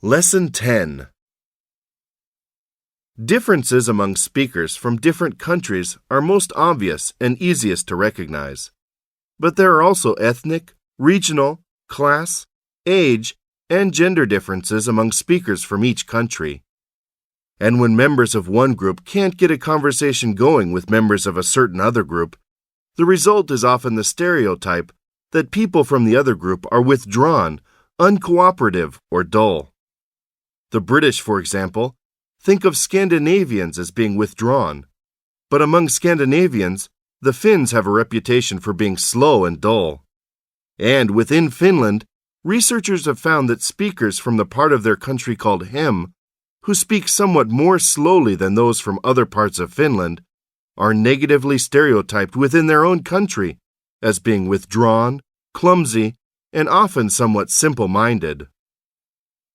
Lesson 10. Differences among speakers from different countries are most obvious and easiest to recognize. But there are also ethnic, regional, class, age, and gender differences among speakers from each country. And when members of one group can't get a conversation going with members of a certain other group, the result is often the stereotype that people from the other group are withdrawn, uncooperative, or dull. The British, for example, think of Scandinavians as being withdrawn, but among Scandinavians, the Finns have a reputation for being slow and dull. And within Finland, researchers have found that speakers from the part of their country called Hem, who speak somewhat more slowly than those from other parts of Finland, are negatively stereotyped within their own country as being withdrawn, clumsy, and often somewhat simple-minded.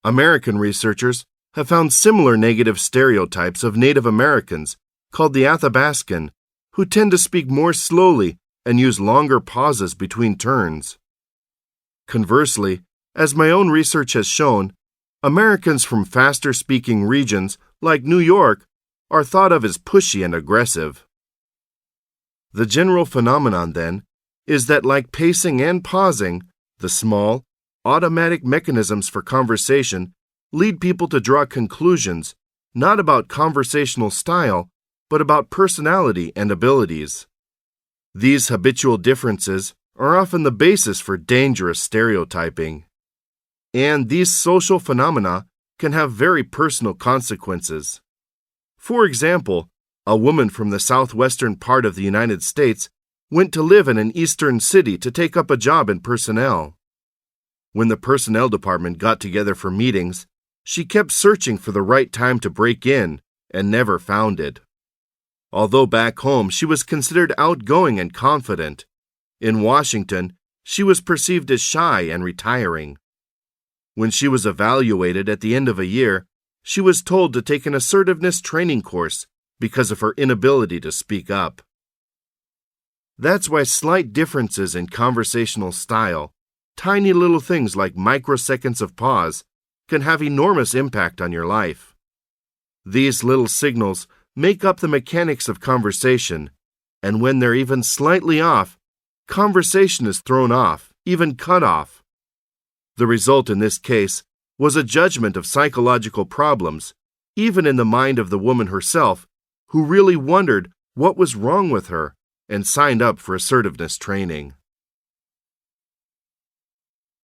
American researchers have found similar negative stereotypes of Native Americans, called the Athabascan, who tend to speak more slowly and use longer pauses between turns. Conversely, as my own research has shown, Americans from faster-speaking regions like New York are thought of as pushy and aggressive. The general phenomenon, then, is that like pacing and pausing, the small, automatic mechanisms for conversation lead people to draw conclusions not about conversational style, but about personality and abilities. These habitual differences are often the basis for dangerous stereotyping. And these social phenomena can have very personal consequences. For example, a woman from the southwestern part of the United States went to live in an eastern city to take up a job in personnel. When the personnel department got together for meetings, she kept searching for the right time to break in and never found it. Although back home she was considered outgoing and confident, in Washington she was perceived as shy and retiring. When she was evaluated at the end of a year, she was told to take an assertiveness training course because of her inability to speak up. That's why slight differences in conversational style, tiny little things like microseconds of pause, can have enormous impact on your life. These little signals make up the mechanics of conversation, and when they're even slightly off, conversation is thrown off, even cut off. The result in this case was a judgment of psychological problems, even in the mind of the woman herself, who really wondered what was wrong with her and signed up for assertiveness training.